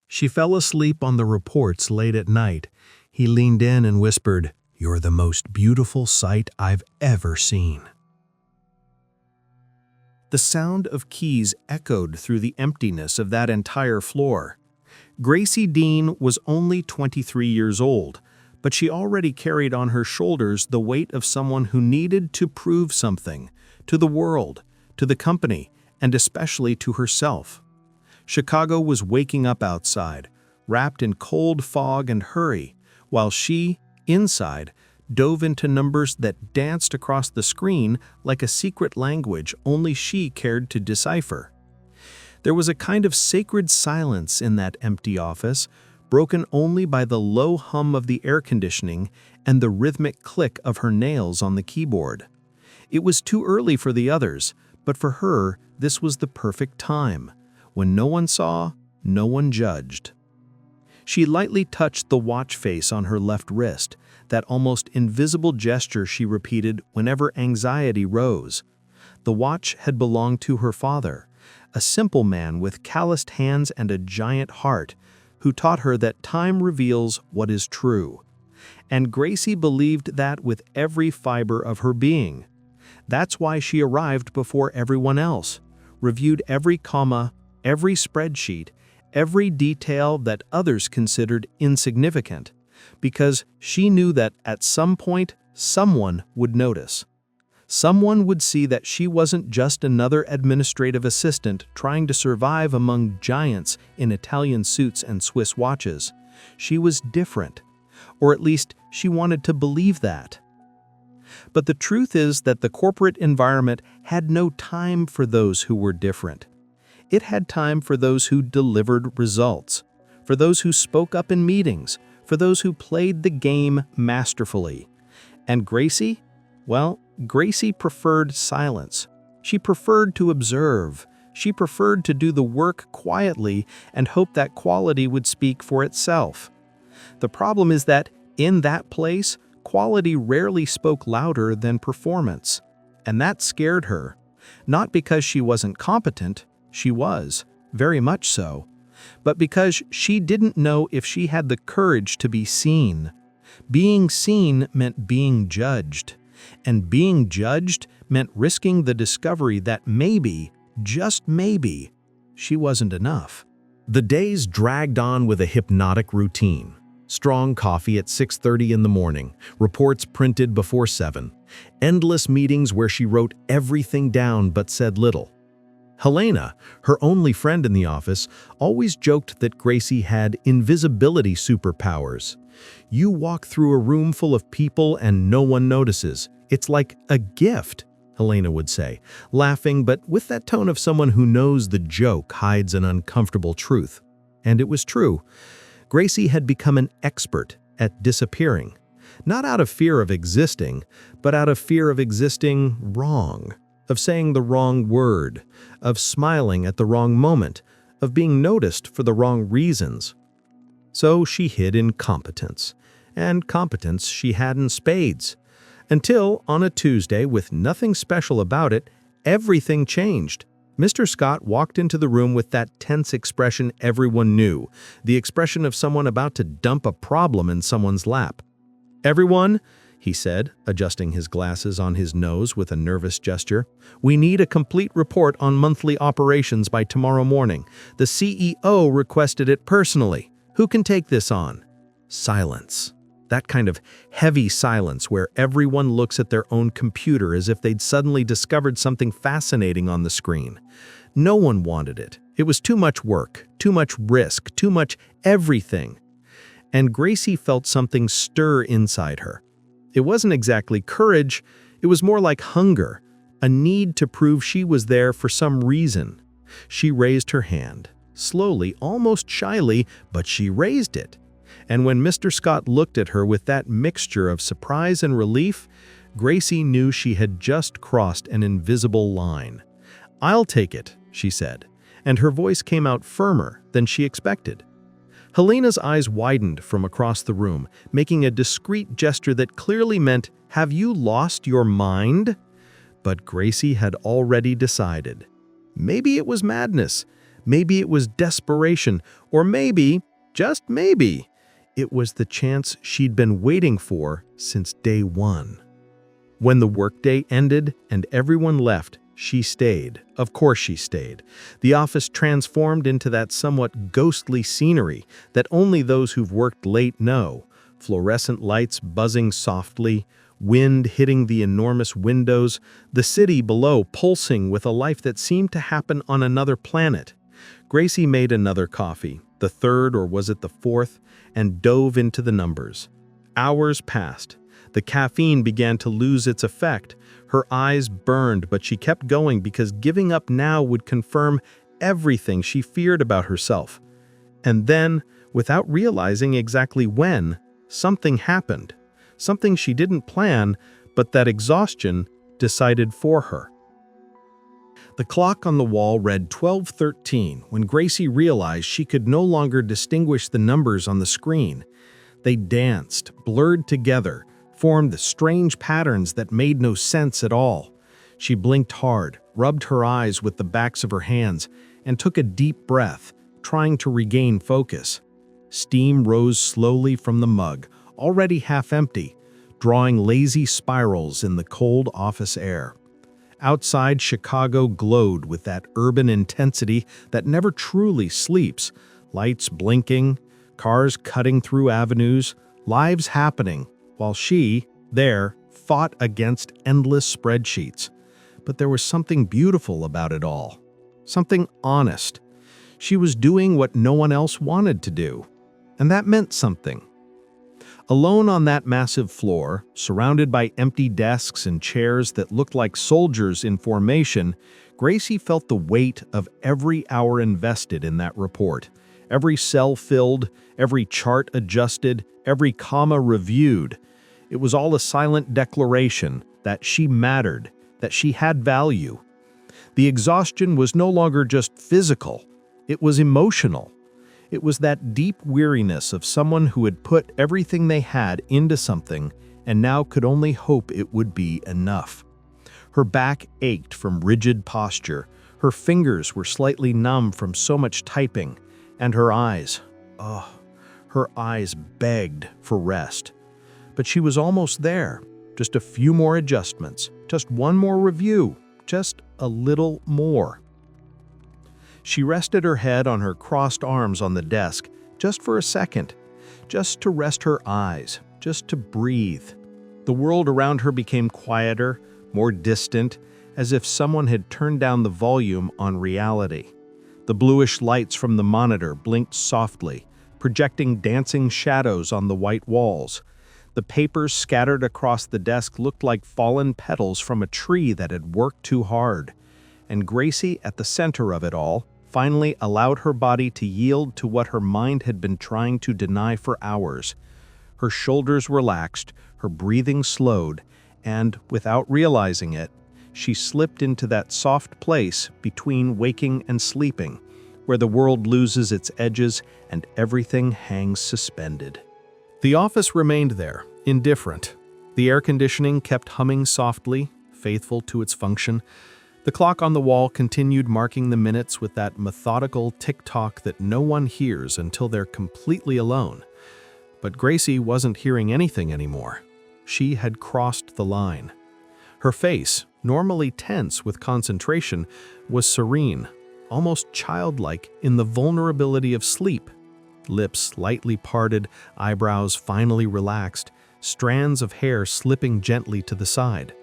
She fell asleep on the reports late at night. He leaned in and whispered, "You're the most beautiful sight I've ever seen." The sound of keys echoed through the emptiness of that entire floor. Gracie Dean was only 23 years old, but she already carried on her shoulders the weight of someone who needed to prove something to the world, to the company, and especially to herself. Chicago was waking up outside, wrapped in cold fog and hurry, while she, inside, dove into numbers that danced across the screen like a secret language only she cared to decipher. There was a kind of sacred silence in that empty office, broken only by the low hum of the air conditioning and the rhythmic click of her nails on the keyboard. It was too early for the others, but for her, this was the perfect time. When no one saw, no one judged. She lightly touched the watch face on her left wrist, that almost invisible gesture she repeated whenever anxiety rose. The watch had belonged to her father, a simple man with calloused hands and a giant heart, who taught her that time reveals what is true. And Gracie believed that with every fiber of her being. That's why she arrived before everyone else, reviewed every comma, every spreadsheet, every detail that others considered insignificant, because she knew that at some point, someone would notice. Someone would see that she wasn't just another administrative assistant trying to survive among giants in Italian suits and Swiss watches. She was different, or at least she wanted to believe that. But the truth is that the corporate environment had no time for those who were different. It had time for those who delivered results, for those who spoke up in meetings, for those who played the game masterfully. And Gracie? Well, Gracie preferred silence. She preferred to observe. She preferred to do the work quietly and hope that quality would speak for itself. The problem is that, in that place, quality rarely spoke louder than performance. And that scared her. Not because she wasn't competent, she was, very much so, but because she didn't know if she had the courage to be seen. Being seen meant being judged, and being judged meant risking the discovery that maybe, just maybe, she wasn't enough. The days dragged on with a hypnotic routine. Strong coffee at 6:30 in the morning, reports printed before 7, endless meetings where she wrote everything down but said little. Helena, her only friend in the office, always joked that Gracie had invisibility superpowers. You walk through a room full of people and no one notices. It's like a gift, Helena would say, laughing but with that tone of someone who knows the joke hides an uncomfortable truth. And it was true. Gracie had become an expert at disappearing, not out of fear of existing, but out of fear of existing wrong, of saying the wrong word, of smiling at the wrong moment, of being noticed for the wrong reasons. So she hid in competence, and competence she had in spades. Until, on a Tuesday, with nothing special about it, everything changed. Mr. Scott walked into the room with that tense expression everyone knew, the expression of someone about to dump a problem in someone's lap. "Everyone," he said, adjusting his glasses on his nose with a nervous gesture, "we need a complete report on monthly operations by tomorrow morning. The CEO requested it personally. Who can take this on?" Silence. That kind of heavy silence where everyone looks at their own computer as if they'd suddenly discovered something fascinating on the screen. No one wanted it. It was too much work, too much risk, too much everything. And Gracie felt something stir inside her. It wasn't exactly courage, it was more like hunger, a need to prove she was there for some reason. She raised her hand, slowly, almost shyly, but she raised it. And when Mr. Scott looked at her with that mixture of surprise and relief, Gracie knew she had just crossed an invisible line. "I'll take it," she said, and her voice came out firmer than she expected. Helena's eyes widened from across the room, making a discreet gesture that clearly meant, "Have you lost your mind?" But Gracie had already decided. Maybe it was madness. Maybe it was desperation, or maybe, just maybe, it was the chance she'd been waiting for since day one. When the workday ended and everyone left, she stayed. Of course she stayed. The office transformed into that somewhat ghostly scenery that only those who've worked late know. Fluorescent lights buzzing softly, wind hitting the enormous windows, the city below pulsing with a life that seemed to happen on another planet. Gracie made another coffee, the third or was it the fourth, and dove into the numbers. Hours passed. The caffeine began to lose its effect. Her eyes burned, but she kept going because giving up now would confirm everything she feared about herself. And then, without realizing exactly when, something happened. Something she didn't plan, but that exhaustion decided for her. The clock on the wall read 12:13 when Gracie realized she could no longer distinguish the numbers on the screen. They danced, blurred together, formed the strange patterns that made no sense at all. She blinked hard, rubbed her eyes with the backs of her hands, and took a deep breath, trying to regain focus. Steam rose slowly from the mug, already half empty, drawing lazy spirals in the cold office air. Outside, Chicago glowed with that urban intensity that never truly sleeps, lights blinking, cars cutting through avenues, lives happening, while she, there, fought against endless spreadsheets. But there was something beautiful about it all. Something honest. She was doing what no one else wanted to do. And that meant something. Alone on that massive floor, surrounded by empty desks and chairs that looked like soldiers in formation, Gracie felt the weight of every hour invested in that report. Every cell filled, every chart adjusted, every comma reviewed. It was all a silent declaration that she mattered, that she had value. The exhaustion was no longer just physical, it was emotional. It was that deep weariness of someone who had put everything they had into something and now could only hope it would be enough. Her back ached from rigid posture, her fingers were slightly numb from so much typing, and her eyes begged for rest. But she was almost there. Just a few more adjustments, just one more review, just a little more. She rested her head on her crossed arms on the desk, just for a second, just to rest her eyes, just to breathe. The world around her became quieter, more distant, as if someone had turned down the volume on reality. The bluish lights from the monitor blinked softly, projecting dancing shadows on the white walls. The papers scattered across the desk looked like fallen petals from a tree that had worked too hard. And Gracie, at the center of it all, finally allowed her body to yield to what her mind had been trying to deny for hours. Her shoulders relaxed, her breathing slowed, and, without realizing it, she slipped into that soft place between waking and sleeping, where the world loses its edges and everything hangs suspended. The office remained there, indifferent. The air conditioning kept humming softly, faithful to its function. The clock on the wall continued marking the minutes with that methodical tick-tock that no one hears until they're completely alone. But Gracie wasn't hearing anything anymore. She had crossed the line. Her face, normally tense with concentration, was serene, almost childlike in the vulnerability of sleep. Lips slightly parted, eyebrows finally relaxed, strands of hair slipping gently to the side.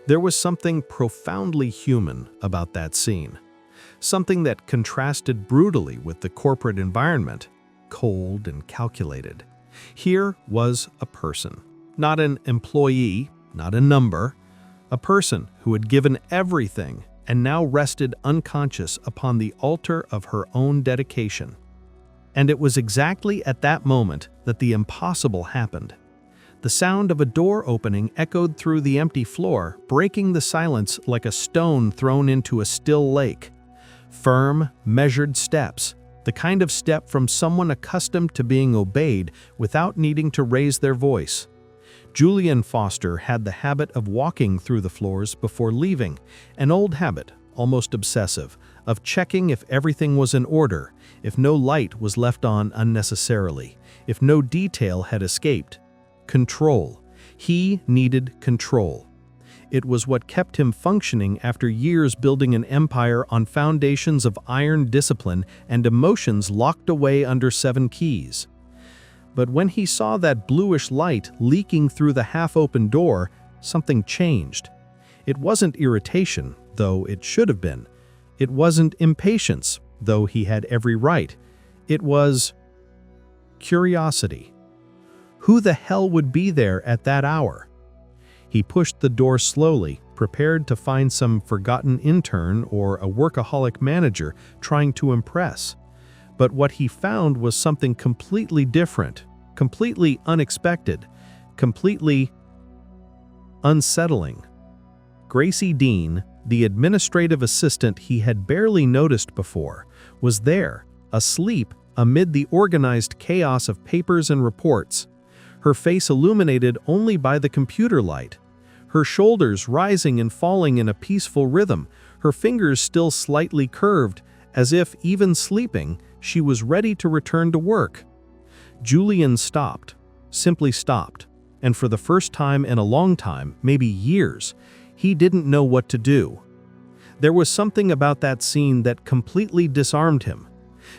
There was something profoundly human about that scene. Something that contrasted brutally with the corporate environment, cold and calculated. Here was a person, not an employee, not a number, a person who had given everything and now rested unconscious upon the altar of her own dedication. And it was exactly at that moment that the impossible happened. The sound of a door opening echoed through the empty floor, breaking the silence like a stone thrown into a still lake. Firm, measured steps, the kind of step from someone accustomed to being obeyed without needing to raise their voice. Julian Foster had the habit of walking through the floors before leaving, an old habit, almost obsessive, of checking if everything was in order, if no light was left on unnecessarily, if no detail had escaped. Control. He needed control. It was what kept him functioning after years building an empire on foundations of iron discipline and emotions locked away under 7 keys. But when he saw that bluish light leaking through the half-open door, something changed. It wasn't irritation, though it should have been. It wasn't impatience, though he had every right. It was curiosity. Who the hell would be there at that hour? He pushed the door slowly, prepared to find some forgotten intern or a workaholic manager trying to impress. But what he found was something completely different, completely unexpected, completely unsettling. Gracie Dean, the administrative assistant he had barely noticed before, was there, asleep amid the organized chaos of papers and reports, her face illuminated only by the computer light, her shoulders rising and falling in a peaceful rhythm, her fingers still slightly curved, as if, even sleeping, she was ready to return to work. Julian stopped, simply stopped, and for the first time in a long time, maybe years, he didn't know what to do. There was something about that scene that completely disarmed him.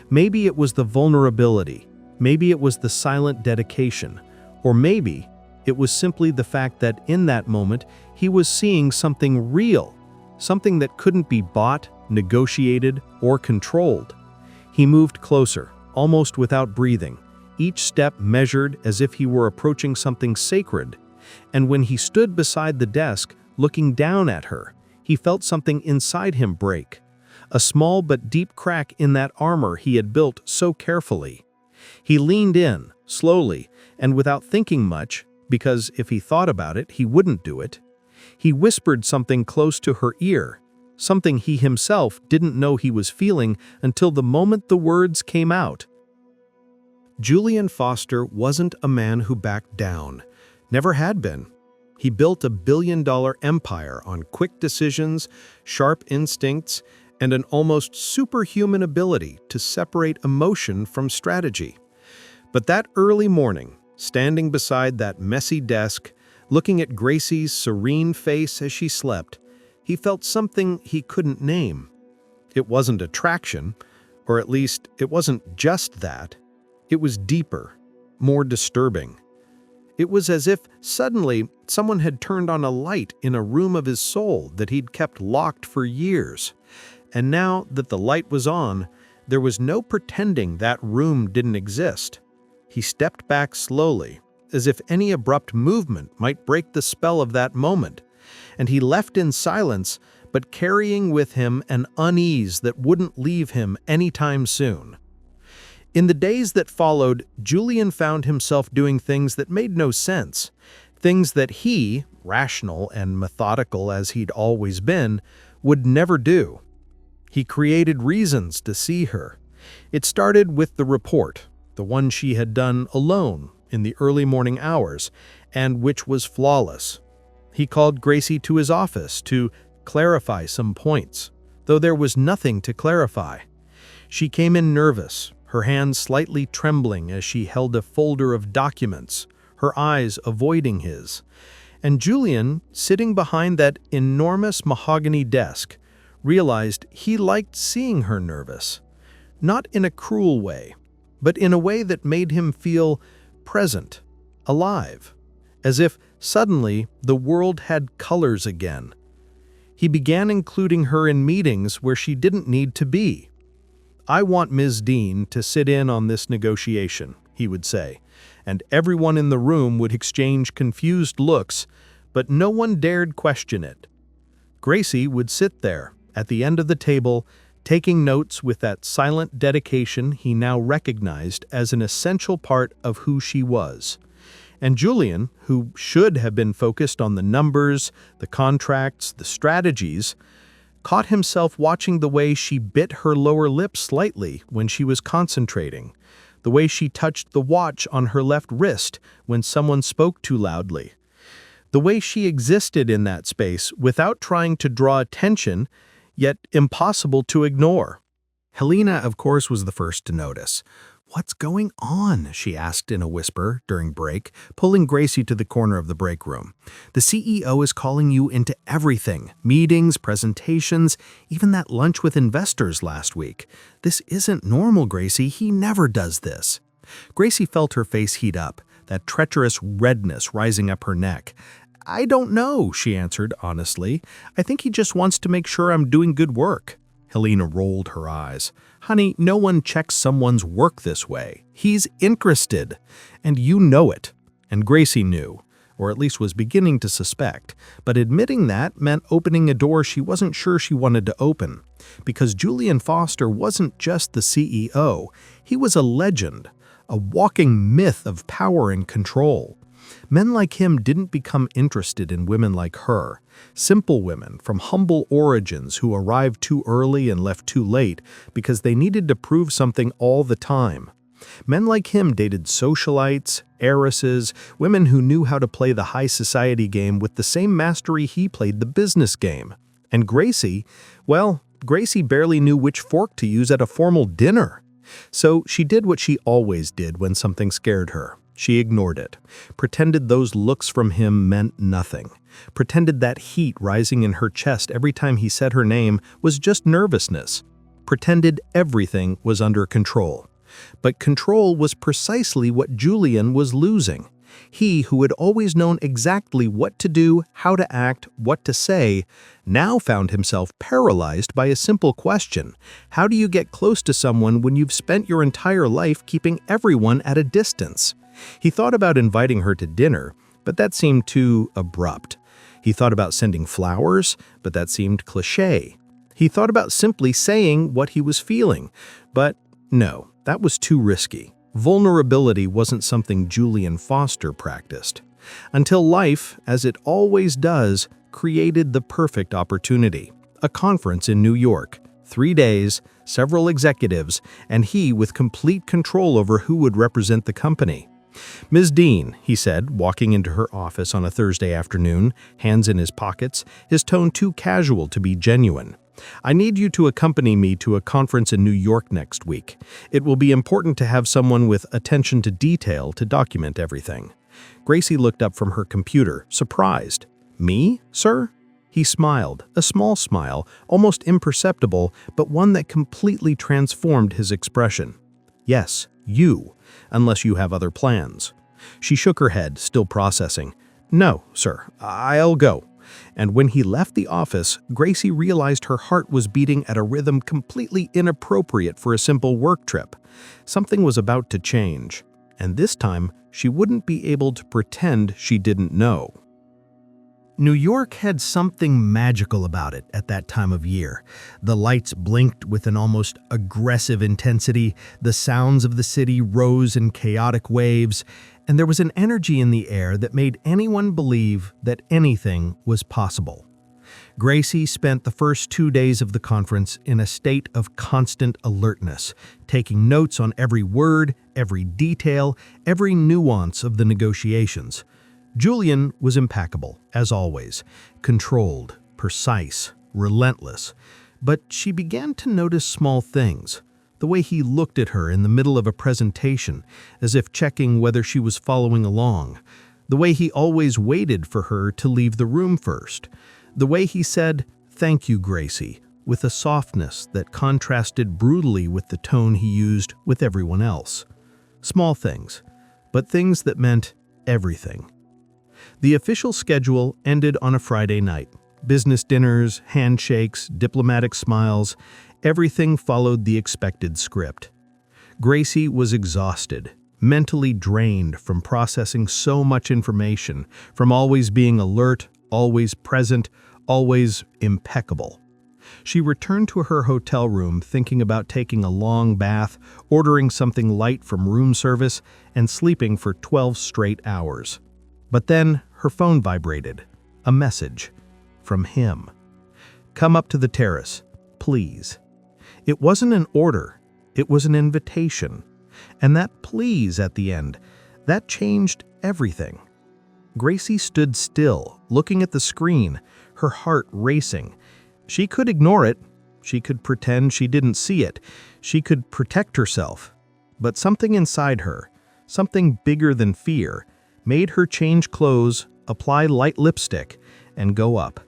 Maybe it was the vulnerability, maybe it was the silent dedication, or maybe it was simply the fact that in that moment he was seeing something real, something that couldn't be bought, negotiated, or controlled. He moved closer, almost without breathing, each step measured as if he were approaching something sacred. And when he stood beside the desk, looking down at her, he felt something inside him break, a small but deep crack in that armor he had built so carefully. He leaned in, slowly, and without thinking much, because if he thought about it, he wouldn't do it. He whispered something close to her ear, something he himself didn't know he was feeling until the moment the words came out. Julian Foster wasn't a man who backed down, never had been. He built a billion-dollar empire on quick decisions, sharp instincts, and an almost superhuman ability to separate emotion from strategy. But that early morning, standing beside that messy desk, looking at Gracie's serene face as she slept, he felt something he couldn't name. It wasn't attraction, or at least it wasn't just that. It was deeper, more disturbing. It was as if suddenly someone had turned on a light in a room of his soul that he'd kept locked for years. And now that the light was on, there was no pretending that room didn't exist. He stepped back slowly, as if any abrupt movement might break the spell of that moment, and he left in silence, but carrying with him an unease that wouldn't leave him anytime soon. In the days that followed, Julian found himself doing things that made no sense, things that he, rational and methodical as he'd always been, would never do. He created reasons to see her. It started with the report, the one she had done alone in the early morning hours, and which was flawless. He called Gracie to his office to clarify some points, though there was nothing to clarify. She came in nervous, her hands slightly trembling as she held a folder of documents, her eyes avoiding his. And Julian, sitting behind that enormous mahogany desk, realized he liked seeing her nervous. Not in a cruel way, but in a way that made him feel present, alive, as if suddenly the world had colors again. He began including her in meetings where she didn't need to be. "I want Ms. Dean to sit in on this negotiation," he would say, and everyone in the room would exchange confused looks, but no one dared question it. Gracie would sit there, at the end of the table, taking notes with that silent dedication he now recognized as an essential part of who she was. And Julian, who should have been focused on the numbers, the contracts, the strategies, caught himself watching the way she bit her lower lip slightly when she was concentrating, the way she touched the watch on her left wrist when someone spoke too loudly, the way she existed in that space without trying to draw attention, yet impossible to ignore. Helena, of course, was the first to notice. "What's going on?" she asked in a whisper during break, pulling Gracie to the corner of the break room. "The CEO is calling you into everything. Meetings, presentations, even that lunch with investors last week. This isn't normal, Gracie. He never does this." Gracie felt her face heat up, that treacherous redness rising up her neck. "I don't know," she answered honestly. "I think he just wants to make sure I'm doing good work." Helena rolled her eyes. "Honey, no one checks someone's work this way. He's interested. And you know it." And Gracie knew, or at least was beginning to suspect. But admitting that meant opening a door she wasn't sure she wanted to open. Because Julian Foster wasn't just the CEO. He was a legend, a walking myth of power and control. Men like him didn't become interested in women like her. Simple women from humble origins who arrived too early and left too late because they needed to prove something all the time. Men like him dated socialites, heiresses, women who knew how to play the high society game with the same mastery he played the business game. And Gracie, well, Gracie barely knew which fork to use at a formal dinner. So she did what she always did when something scared her. She ignored it, pretended those looks from him meant nothing, pretended that heat rising in her chest every time he said her name was just nervousness, pretended everything was under control. But control was precisely what Julian was losing. He, who had always known exactly what to do, how to act, what to say, now found himself paralyzed by a simple question. How do you get close to someone when you've spent your entire life keeping everyone at a distance? He thought about inviting her to dinner, but that seemed too abrupt. He thought about sending flowers, but that seemed cliché. He thought about simply saying what he was feeling, but no, that was too risky. Vulnerability wasn't something Julian Foster practiced. Until life, as it always does, created the perfect opportunity. A conference in New York, 3 days, several executives, and he with complete control over who would represent the company. "Ms. Dean," he said, walking into her office on a Thursday afternoon, hands in his pockets, his tone too casual to be genuine. "I need you to accompany me to a conference in New York next week. It will be important to have someone with attention to detail to document everything." Gracie looked up from her computer, surprised. "Me, sir?" He smiled, a small smile, almost imperceptible, but one that completely transformed his expression. "Yes, you, unless you have other plans." She shook her head, still processing. "No, sir, I'll go." And when he left the office, Gracie realized her heart was beating at a rhythm completely inappropriate for a simple work trip. Something was about to change, and this time she wouldn't be able to pretend she didn't know. New York had something magical about it at that time of year. The lights blinked with an almost aggressive intensity, the sounds of the city rose in chaotic waves, and there was an energy in the air that made anyone believe that anything was possible. Gracie spent the first 2 days of the conference in a state of constant alertness, taking notes on every word, every detail, every nuance of the negotiations. Julian was impeccable, as always, controlled, precise, relentless. But she began to notice small things. The way he looked at her in the middle of a presentation, as if checking whether she was following along. The way he always waited for her to leave the room first. The way he said, "Thank you, Gracie," with a softness that contrasted brutally with the tone he used with everyone else. Small things, but things that meant everything. The official schedule ended on a Friday night. Business dinners, handshakes, diplomatic smiles, everything followed the expected script. Gracie was exhausted, mentally drained from processing so much information, from always being alert, always present, always impeccable. She returned to her hotel room thinking about taking a long bath, ordering something light from room service, and sleeping for 12 straight hours. But then her phone vibrated. A message. From him. "Come up to the terrace, please." It wasn't an order. It was an invitation. And that "please" at the end, that changed everything. Gracie stood still, looking at the screen, her heart racing. She could ignore it. She could pretend she didn't see it. She could protect herself. But something inside her, something bigger than fear, made her change clothes, apply light lipstick, and go up.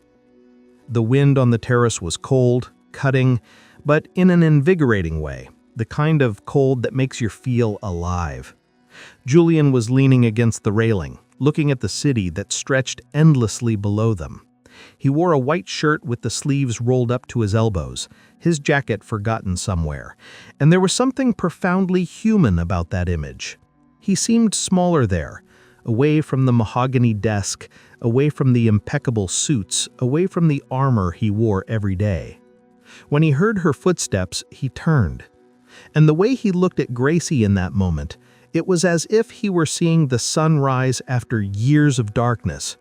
The wind on the terrace was cold, cutting, but in an invigorating way, the kind of cold that makes you feel alive. Julian was leaning against the railing, looking at the city that stretched endlessly below them. He wore a white shirt with the sleeves rolled up to his elbows, his jacket forgotten somewhere, and there was something profoundly human about that image. He seemed smaller there, away from the mahogany desk, away from the impeccable suits, away from the armor he wore every day. When he heard her footsteps, he turned. And the way he looked at Gracie in that moment, it was as if he were seeing the sun rise after years of darkness.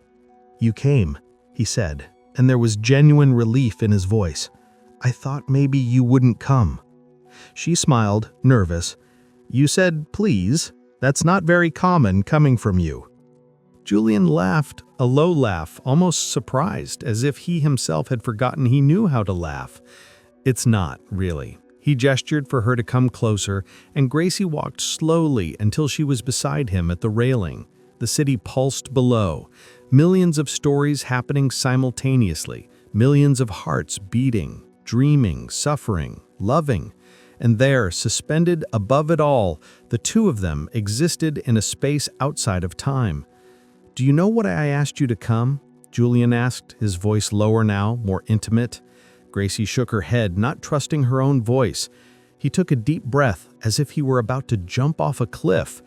"You came," he said, and there was genuine relief in his voice. "I thought maybe you wouldn't come." She smiled, nervous. "You said, please. That's not very common coming from you." Julian laughed, a low laugh, almost surprised, as if he himself had forgotten he knew how to laugh. "It's not, really." He gestured for her to come closer, and Gracie walked slowly until she was beside him at the railing. The city pulsed below, millions of stories happening simultaneously, millions of hearts beating, dreaming, suffering, loving. And there, suspended above it all, the two of them existed in a space outside of time. "Do you know why I asked you to come?" Julian asked, his voice lower now, more intimate. Gracie shook her head, not trusting her own voice. He took a deep breath, as if he were about to jump off a cliff.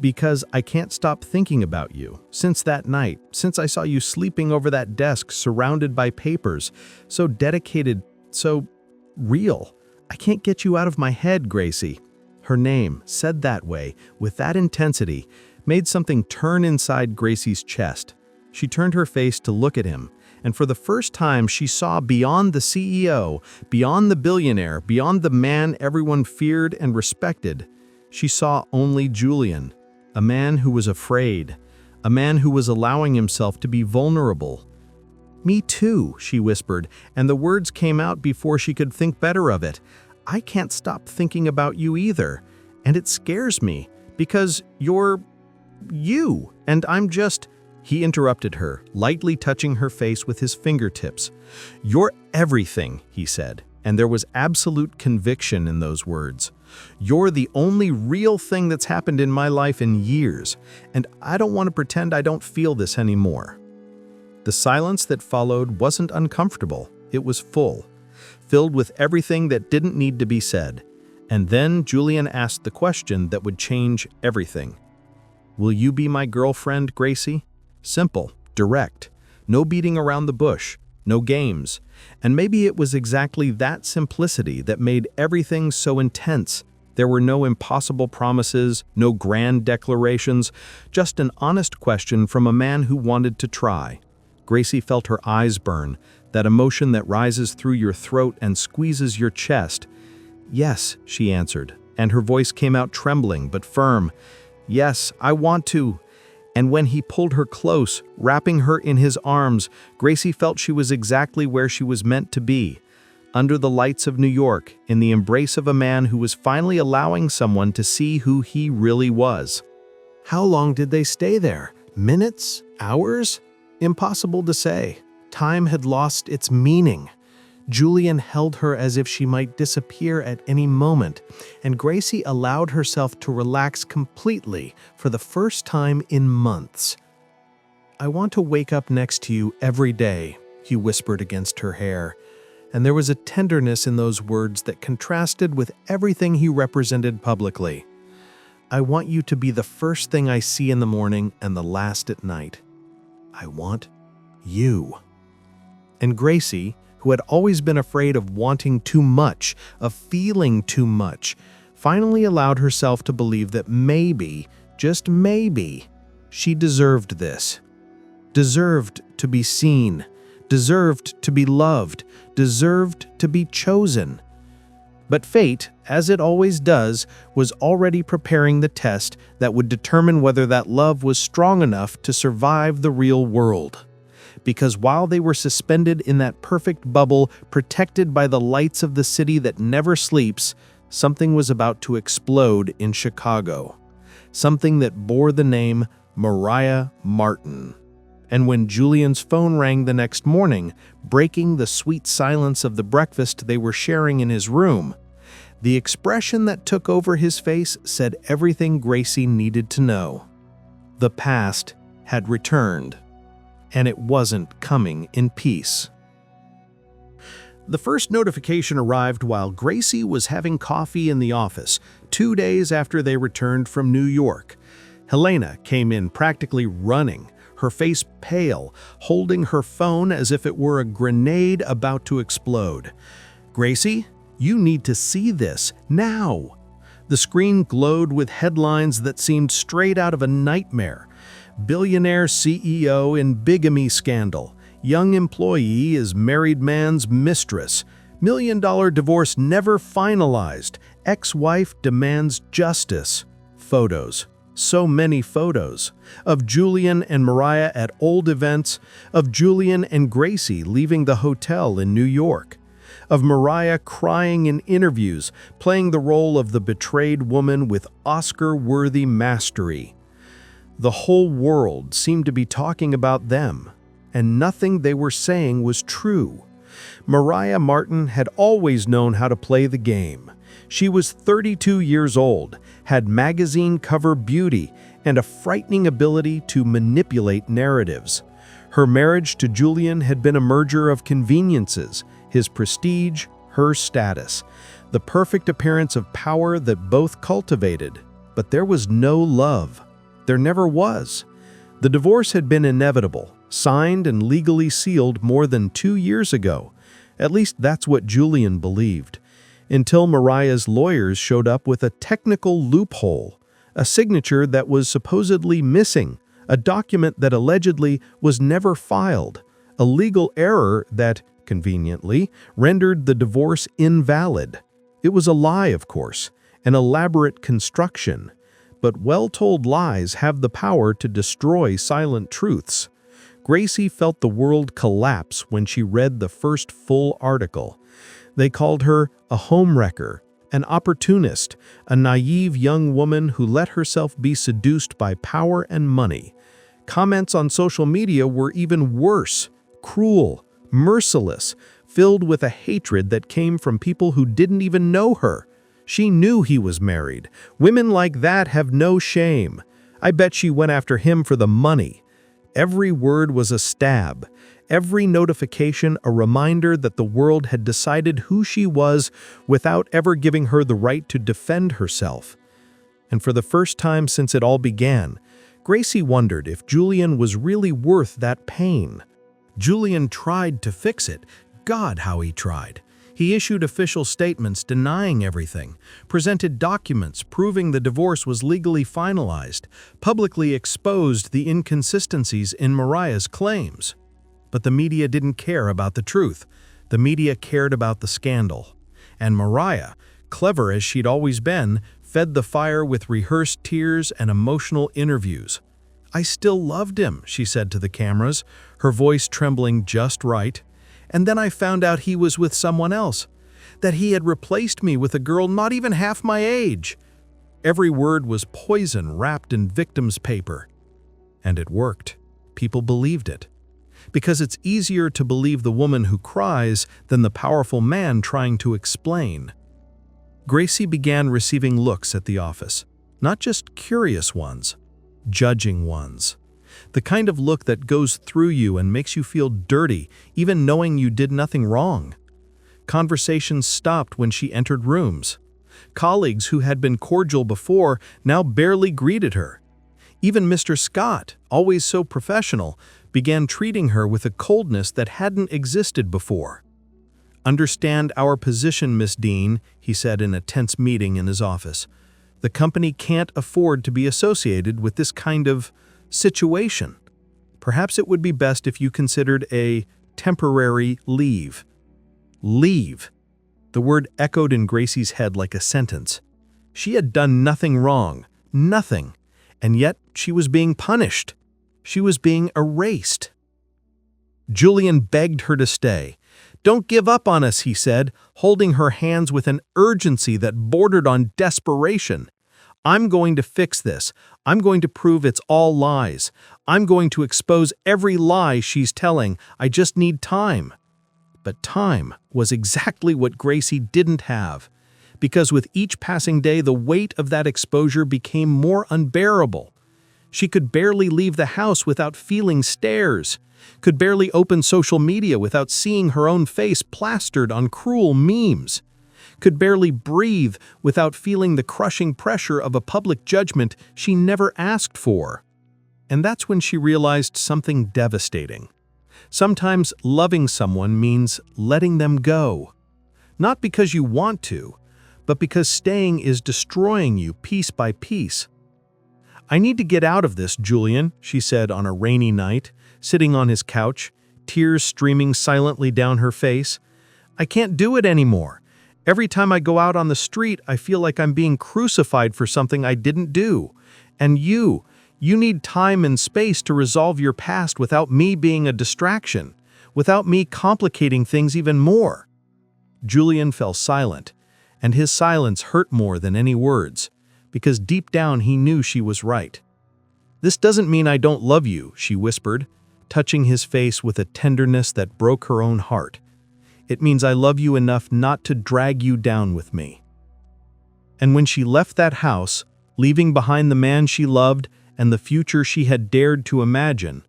"Because I can't stop thinking about you. Since that night, since I saw you sleeping over that desk surrounded by papers, so dedicated, so real. I can't get you out of my head, Gracie." Her name, said that way, with that intensity, made something turn inside Gracie's chest. She turned her face to look at him, and for the first time she saw beyond the CEO, beyond the billionaire, beyond the man everyone feared and respected. She saw only Julian, a man who was afraid, a man who was allowing himself to be vulnerable. "Me too," she whispered, and the words came out before she could think better of it. "I can't stop thinking about you either, and it scares me, because you're you, and I'm just—" He interrupted her, lightly touching her face with his fingertips. "You're everything," he said, and there was absolute conviction in those words. "You're the only real thing that's happened in my life in years, and I don't want to pretend I don't feel this anymore." The silence that followed wasn't uncomfortable, it was full, filled with everything that didn't need to be said. And then Julian asked the question that would change everything. "Will you be my girlfriend, Gracie?" Simple, direct, no beating around the bush, no games. And maybe it was exactly that simplicity that made everything so intense. There were no impossible promises, no grand declarations, just an honest question from a man who wanted to try. Gracie felt her eyes burn, that emotion that rises through your throat and squeezes your chest. "Yes," she answered, and her voice came out trembling but firm. "Yes, I want to." And when he pulled her close, wrapping her in his arms, Gracie felt she was exactly where she was meant to be, under the lights of New York, in the embrace of a man who was finally allowing someone to see who he really was. How long did they stay there? Minutes? Hours? Impossible to say. Time had lost its meaning. Julian held her as if she might disappear at any moment, and Gracie allowed herself to relax completely for the first time in months. "I want to wake up next to you every day," he whispered against her hair, and there was a tenderness in those words that contrasted with everything he represented publicly. "I want you to be the first thing I see in the morning and the last at night. I want you." And Gracie, who had always been afraid of wanting too much, of feeling too much, finally allowed herself to believe that maybe, just maybe, she deserved this. Deserved to be seen, deserved to be loved, deserved to be chosen. But fate, as it always does, was already preparing the test that would determine whether that love was strong enough to survive the real world. because while they were suspended in that perfect bubble, protected by the lights of the city that never sleeps, something was about to explode in Chicago. Something that bore the name Mariah Martin. And when Julian's phone rang the next morning, breaking the sweet silence of the breakfast they were sharing in his room, the expression that took over his face said everything Gracie needed to know. The past had returned, and it wasn't coming in peace. The first notification arrived while Gracie was having coffee in the office, 2 days after they returned from New York. Helena came in practically running, her face pale, holding her phone as if it were a grenade about to explode. "Gracie, you need to see this, now!" The screen glowed with headlines that seemed straight out of a nightmare. Billionaire CEO in bigamy scandal. Young employee is married man's mistress. $1 million divorce never finalized. Ex-wife demands justice. Photos. So many photos. Of Julian and Mariah at old events. Of Julian and Gracie leaving the hotel in New York. Of Mariah crying in interviews, playing the role of the betrayed woman with Oscar-worthy mastery. The whole world seemed to be talking about them, and nothing they were saying was true. Mariah Martin had always known how to play the game. She was 32 years old, had magazine cover beauty, and a frightening ability to manipulate narratives. Her marriage to Julian had been a merger of conveniences, his prestige, her status, the perfect appearance of power that both cultivated. But there was no love. There never was. The divorce had been inevitable, signed and legally sealed more than 2 years ago. At least that's what Julian believed. Until Mariah's lawyers showed up with a technical loophole, a signature that was supposedly missing, a document that allegedly was never filed, a legal error that, conveniently, rendered the divorce invalid. It was a lie, of course, an elaborate construction. But well-told lies have the power to destroy silent truths. Gracie felt the world collapse when she read the first full article. They called her a homewrecker, an opportunist, a naive young woman who let herself be seduced by power and money. Comments on social media were even worse, cruel, merciless, filled with a hatred that came from people who didn't even know her. She knew he was married. Women like that have no shame. I bet she went after him for the money. Every word was a stab. Every notification a reminder that the world had decided who she was without ever giving her the right to defend herself. And for the first time since it all began, Gracie wondered if Julian was really worth that pain. Julian tried to fix it. God, how he tried. He issued official statements denying everything, presented documents proving the divorce was legally finalized, publicly exposed the inconsistencies in Mariah's claims. But the media didn't care about the truth. The media cared about the scandal. And Mariah, clever as she'd always been, fed the fire with rehearsed tears and emotional interviews. "I still loved him," she said to the cameras, her voice trembling just right. "And then I found out he was with someone else, that he had replaced me with a girl not even half my age." Every word was poison wrapped in victim's paper. And it worked. People believed it. Because it's easier to believe the woman who cries than the powerful man trying to explain. Gracie began receiving looks at the office, not just curious ones, judging ones. The kind of look that goes through you and makes you feel dirty, even knowing you did nothing wrong. Conversations stopped when she entered rooms. Colleagues who had been cordial before now barely greeted her. Even Mr. Scott, always so professional, began treating her with a coldness that hadn't existed before. "Understand our position, Miss Dean," he said in a tense meeting in his office. "The company can't afford to be associated with this kind of situation. Perhaps it would be best if you considered a temporary leave." Leave. The word echoed in Gracie's head like a sentence. She had done nothing wrong, nothing, and yet she was being punished. She was being erased. Julian begged her to stay. "Don't give up on us," he said, holding her hands with an urgency that bordered on desperation. "I'm going to fix this. I'm going to prove it's all lies. I'm going to expose every lie she's telling. I just need time." But time was exactly what Gracie didn't have, because with each passing day, the weight of that exposure became more unbearable. She could barely leave the house without feeling stares, could barely open social media without seeing her own face plastered on cruel memes, could barely breathe without feeling the crushing pressure of a public judgment she never asked for. And that's when she realized something devastating. Sometimes loving someone means letting them go. Not because you want to, but because staying is destroying you piece by piece. "I need to get out of this, Julian," she said on a rainy night, sitting on his couch, tears streaming silently down her face. "I can't do it anymore. Every time I go out on the street, I feel like I'm being crucified for something I didn't do. And you need time and space to resolve your past without me being a distraction, without me complicating things even more." Julian fell silent, and his silence hurt more than any words, because deep down he knew she was right. "This doesn't mean I don't love you," she whispered, touching his face with a tenderness that broke her own heart. "It means I love you enough not to drag you down with me." And when she left that house, leaving behind the man she loved and the future she had dared to imagine,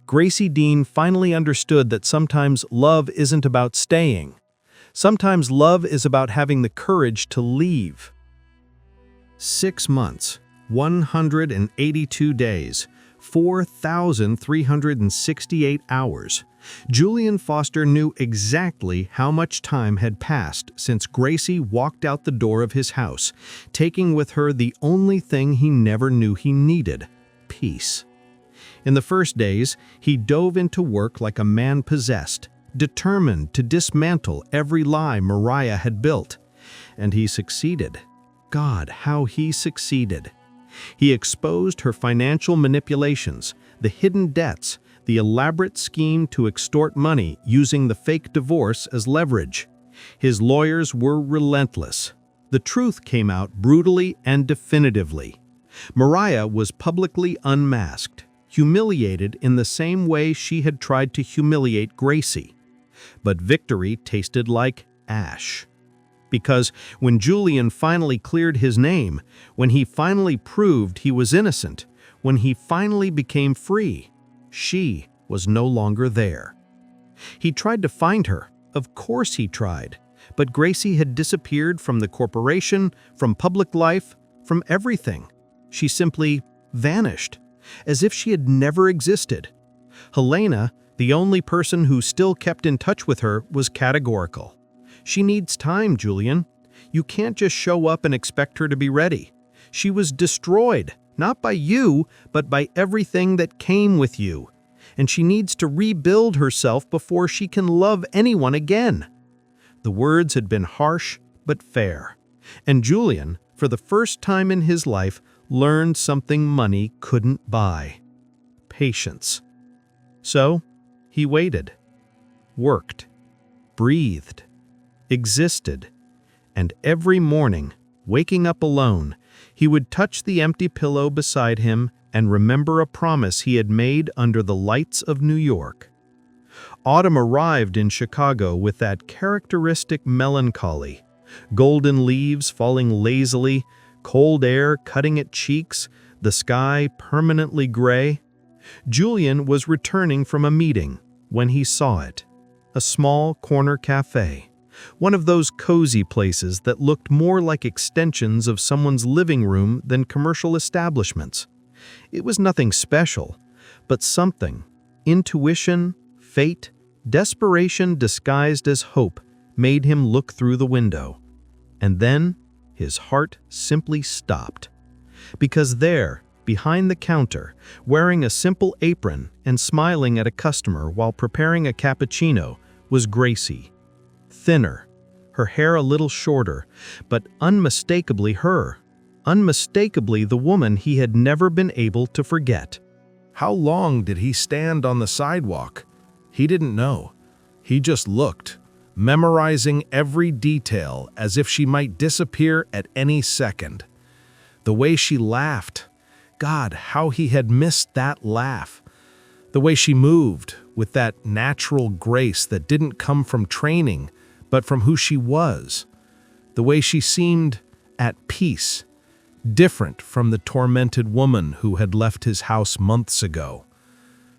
Gracie Dean finally understood that sometimes love isn't about staying. Sometimes love is about having the courage to leave. 6 months, 182 days, 4,368 hours. Julian Foster knew exactly how much time had passed since Gracie walked out the door of his house, taking with her the only thing he never knew he needed: peace. In the first days, he dove into work like a man possessed, determined to dismantle every lie Mariah had built. And he succeeded. God, how he succeeded. He exposed her financial manipulations, the hidden debts, the elaborate scheme to extort money using the fake divorce as leverage. His lawyers were relentless. The truth came out brutally and definitively. Mariah was publicly unmasked, humiliated in the same way she had tried to humiliate Gracie. But victory tasted like ash. Because when Julian finally cleared his name, when he finally proved he was innocent, when he finally became free, she was no longer there. He tried to find her. Of course he tried. But Gracie had disappeared from the corporation, from public life, from everything. She simply vanished, as if she had never existed. Helena, the only person who still kept in touch with her, was categorical. "She needs time, Julian. You can't just show up and expect her to be ready. She was destroyed, not by you, but by everything that came with you. And she needs to rebuild herself before she can love anyone again." The words had been harsh but fair. And Julian, for the first time in his life, learned something money couldn't buy: patience. So he waited, worked, breathed, existed, and every morning, waking up alone, he would touch the empty pillow beside him and remember a promise he had made under the lights of New York. Autumn arrived in Chicago with that characteristic melancholy: golden leaves falling lazily, cold air cutting at cheeks, the sky permanently gray. Julian was returning from a meeting when he saw it: a small corner cafe. One of those cozy places that looked more like extensions of someone's living room than commercial establishments. It was nothing special, but something. Intuition, fate, desperation disguised as hope made him look through the window. And then his heart simply stopped. Because there, behind the counter, wearing a simple apron and smiling at a customer while preparing a cappuccino, was Gracie. Thinner, her hair a little shorter, but unmistakably her. Unmistakably the woman he had never been able to forget. How long did he stand on the sidewalk, He didn't know. He just looked, memorizing every detail as if she might disappear at any second. The way she laughed. God, how he had missed that laugh. The way she moved, with that natural grace that didn't come from training, but from who she was. The way she seemed at peace, different from the tormented woman who had left his house months ago.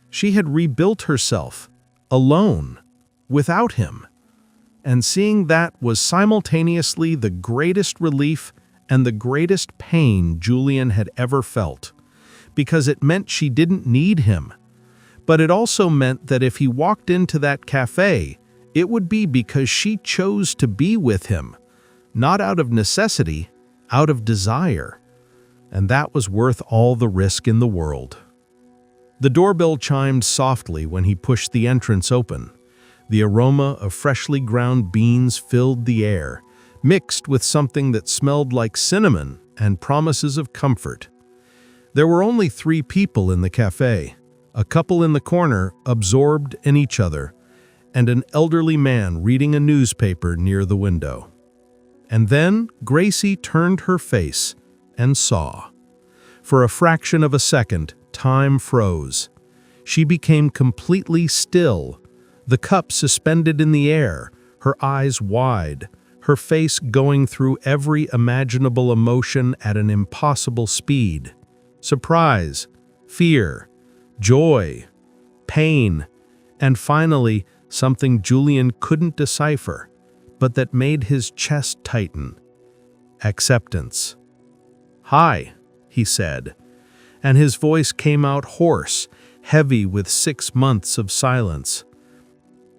She had rebuilt herself, alone, without him. And seeing that was simultaneously the greatest relief and the greatest pain Julian had ever felt, because it meant she didn't need him. But it also meant that if he walked into that cafe, it would be because she chose to be with him, not out of necessity, out of desire. And that was worth all the risk in the world. The doorbell chimed softly when he pushed the entrance open. The aroma of freshly ground beans filled the air, mixed with something that smelled like cinnamon and promises of comfort. There were only 3 people in the cafe, a couple in the corner absorbed in each other, and an elderly man reading a newspaper near the window. And then Gracie turned her face and saw. For a fraction of a second, time froze. She became completely still, the cup suspended in the air, her eyes wide, her face going through every imaginable emotion at an impossible speed. Surprise, fear, joy, pain, and finally, something Julian couldn't decipher, but that made his chest tighten. Acceptance. "Hi," he said, and his voice came out hoarse, heavy with 6 months of silence.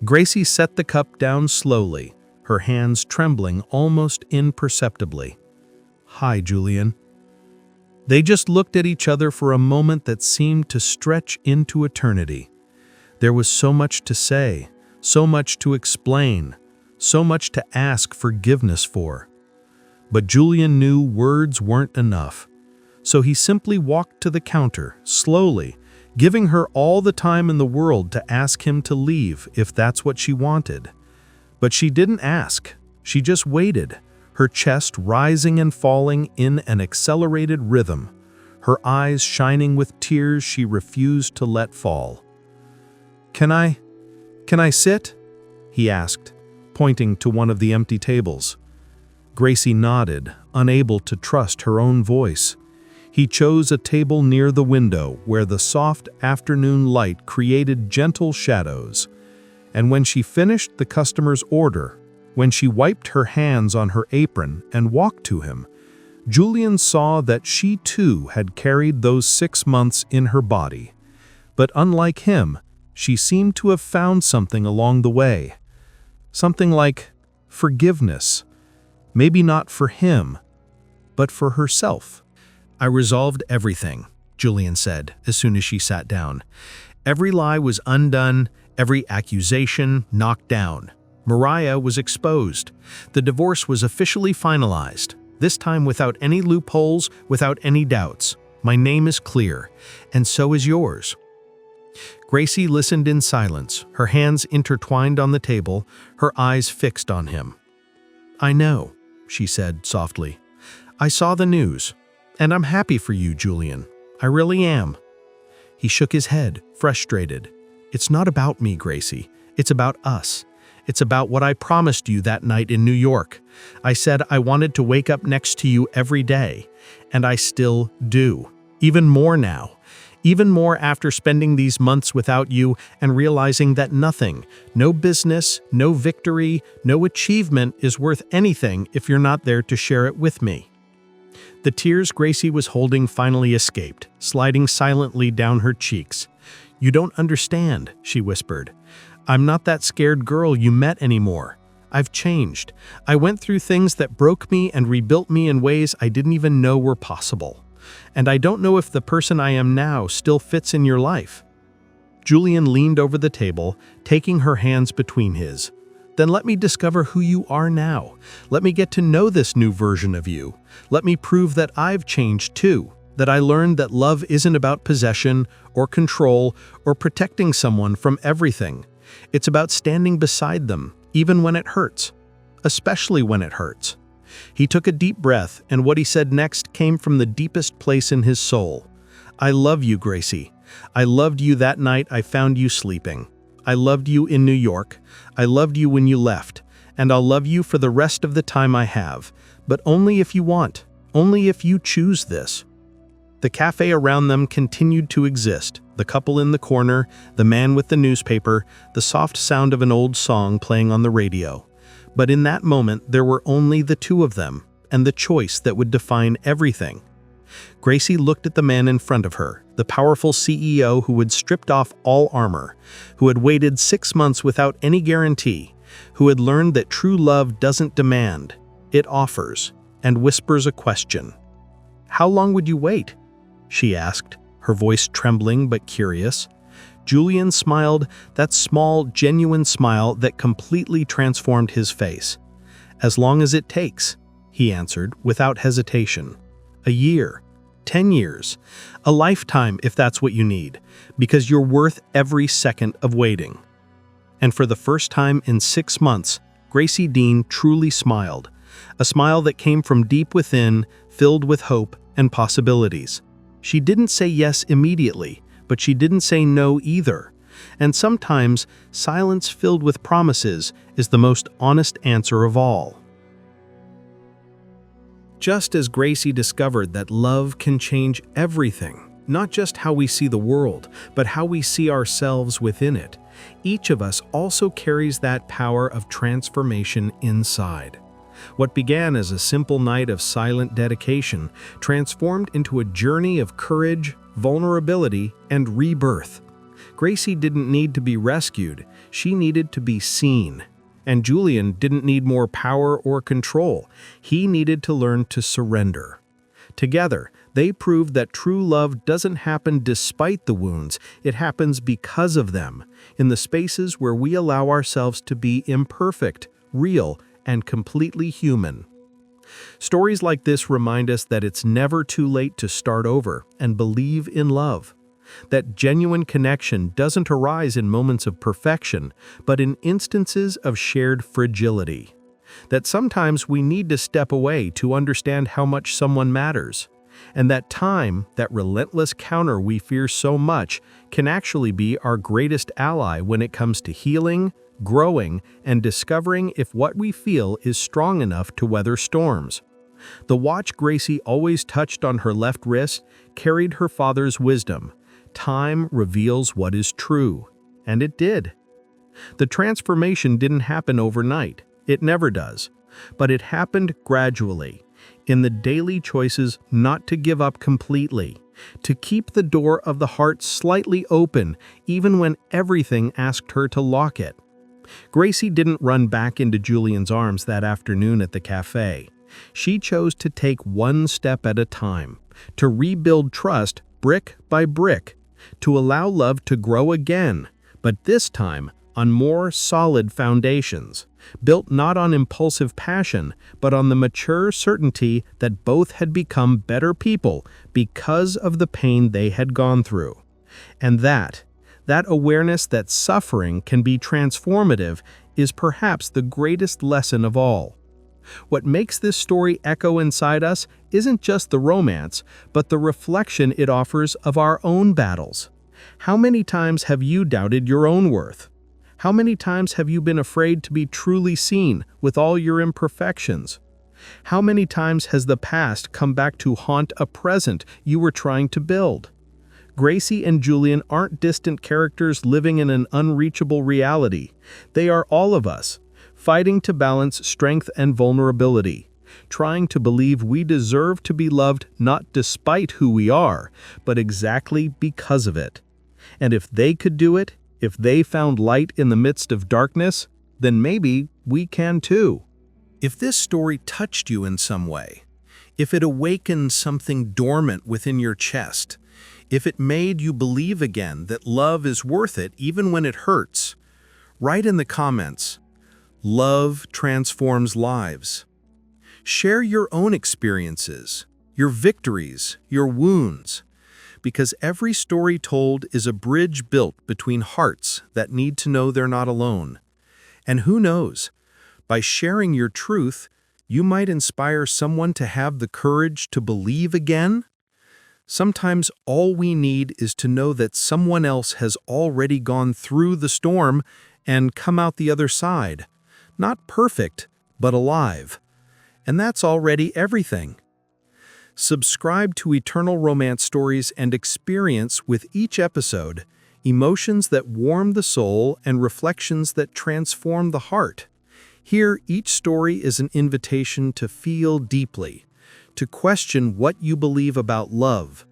Gracie set the cup down slowly, her hands trembling almost imperceptibly. "Hi, Julian." They just looked at each other for a moment that seemed to stretch into eternity. There was so much to say, so much to explain, so much to ask forgiveness for. But Julian knew words weren't enough, so he simply walked to the counter, slowly, giving her all the time in the world to ask him to leave if that's what she wanted. But she didn't ask, she just waited, her chest rising and falling in an accelerated rhythm, her eyes shining with tears she refused to let fall. Can I sit?" he asked, pointing to one of the empty tables. Gracie nodded, unable to trust her own voice. He chose a table near the window where the soft afternoon light created gentle shadows. And when she finished the customer's order, when she wiped her hands on her apron and walked to him, Julian saw that she too had carried those 6 months in her body. But unlike him, she seemed to have found something along the way. Something like forgiveness. Maybe not for him, but for herself. "I resolved everything," Julian said as soon as she sat down. "Every lie was undone, every accusation knocked down. Mariah was exposed. The divorce was officially finalized, this time without any loopholes, without any doubts. My name is clear, and so is yours." Gracie listened in silence, her hands intertwined on the table, her eyes fixed on him. "I know," she said softly. "I saw the news, and I'm happy for you, Julian. I really am." He shook his head, frustrated. "It's not about me, Gracie. It's about us. It's about what I promised you that night in New York. I said I wanted to wake up next to you every day, and I still do. Even more now. Even more after spending these months without you and realizing that nothing, no business, no victory, no achievement is worth anything if you're not there to share it with me." The tears Gracie was holding finally escaped, sliding silently down her cheeks. "You don't understand," she whispered. "I'm not that scared girl you met anymore. I've changed. I went through things that broke me and rebuilt me in ways I didn't even know were possible. And I don't know if the person I am now still fits in your life." Julian leaned over the table, taking her hands between his. "Then let me discover who you are now. Let me get to know this new version of you. Let me prove that I've changed too, that I learned that love isn't about possession or control or protecting someone from everything. It's about standing beside them, even when it hurts, especially when it hurts. He took a deep breath, and what he said next came from the deepest place in his soul. "I love you, Gracie. I loved you that night I found you sleeping. I loved you in New York. I loved you when you left. And I'll love you for the rest of the time I have. But only if you want. Only if you choose this." The cafe around them continued to exist. The couple in the corner, the man with the newspaper, the soft sound of an old song playing on the radio. But in that moment, there were only the two of them, and the choice that would define everything. Gracie looked at the man in front of her, the powerful CEO who had stripped off all armor, who had waited 6 months without any guarantee, who had learned that true love doesn't demand, it offers, and whispers a question. "How long would you wait?" she asked, her voice trembling but curious. Julian smiled, that small, genuine smile that completely transformed his face. "As long as it takes," he answered without hesitation. "A year, 10 years, a lifetime if that's what you need, because you're worth every second of waiting." And for the first time in 6 months, Gracie Dean truly smiled, a smile that came from deep within, filled with hope and possibilities. She didn't say yes immediately, but she didn't say no either. And sometimes, silence filled with promises is the most honest answer of all. Just as Gracie discovered that love can change everything, not just how we see the world, but how we see ourselves within it, each of us also carries that power of transformation inside. What began as a simple night of silent dedication transformed into a journey of courage, vulnerability, and rebirth. Gracie didn't need to be rescued, she needed to be seen. And Julian didn't need more power or control, he needed to learn to surrender. Together, they proved that true love doesn't happen despite the wounds, it happens because of them, in the spaces where we allow ourselves to be imperfect, real, and completely human. Stories like this remind us that it's never too late to start over and believe in love. That genuine connection doesn't arise in moments of perfection, but in instances of shared fragility. That sometimes we need to step away to understand how much someone matters. And that time, that relentless counter we fear so much, can actually be our greatest ally when it comes to healing, growing, and discovering if what we feel is strong enough to weather storms. The watch Gracie always touched on her left wrist carried her father's wisdom. Time reveals what is true. And it did. The transformation didn't happen overnight. It never does. But it happened gradually, in the daily choices not to give up completely, to keep the door of the heart slightly open, even when everything asked her to lock it. Gracie didn't run back into Julian's arms that afternoon at the cafe. She chose to take one step at a time, to rebuild trust brick by brick, to allow love to grow again, but this time on more solid foundations, built not on impulsive passion, but on the mature certainty that both had become better people because of the pain they had gone through. And that awareness that suffering can be transformative is perhaps the greatest lesson of all. What makes this story echo inside us isn't just the romance, but the reflection it offers of our own battles. How many times have you doubted your own worth? How many times have you been afraid to be truly seen with all your imperfections? How many times has the past come back to haunt a present you were trying to build? Gracie and Julian aren't distant characters living in an unreachable reality. They are all of us, fighting to balance strength and vulnerability, trying to believe we deserve to be loved not despite who we are, but exactly because of it. And if they could do it, if they found light in the midst of darkness, then maybe we can too. If this story touched you in some way, if it awakened something dormant within your chest, if it made you believe again that love is worth it even when it hurts, write in the comments, "Love transforms lives." Share your own experiences, your victories, your wounds. because every story told is a bridge built between hearts that need to know they're not alone. And who knows, by sharing your truth, you might inspire someone to have the courage to believe again. Sometimes all we need is to know that someone else has already gone through the storm and come out the other side. Not perfect, but alive. And that's already everything. Subscribe to Eternal Romance Stories and experience with each episode emotions that warm the soul and reflections that transform the heart. Here, each story is an invitation to feel deeply, to question what you believe about love,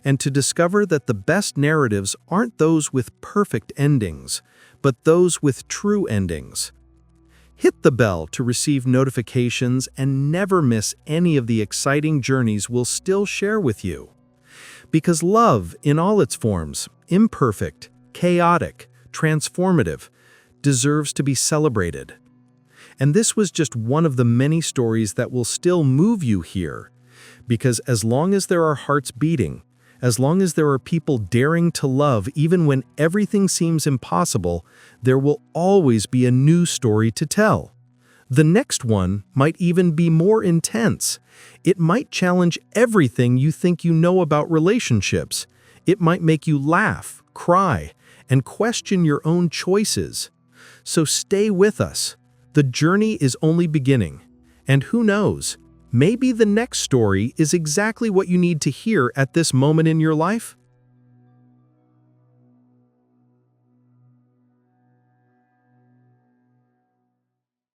and to discover that the best narratives aren't those with perfect endings, but those with true endings. Hit the bell to receive notifications and never miss any of the exciting journeys we'll still share with you. Because love, in all its forms, imperfect, chaotic, transformative, deserves to be celebrated. And this was just one of the many stories that will still move you here. Because as long as there are hearts beating, as long as there are people daring to love even when everything seems impossible, there will always be a new story to tell. The next one might even be more intense. It might challenge everything you think you know about relationships. It might make you laugh, cry, and question your own choices. So stay with us. The journey is only beginning. And who knows, maybe the next story is exactly what you need to hear at this moment in your life.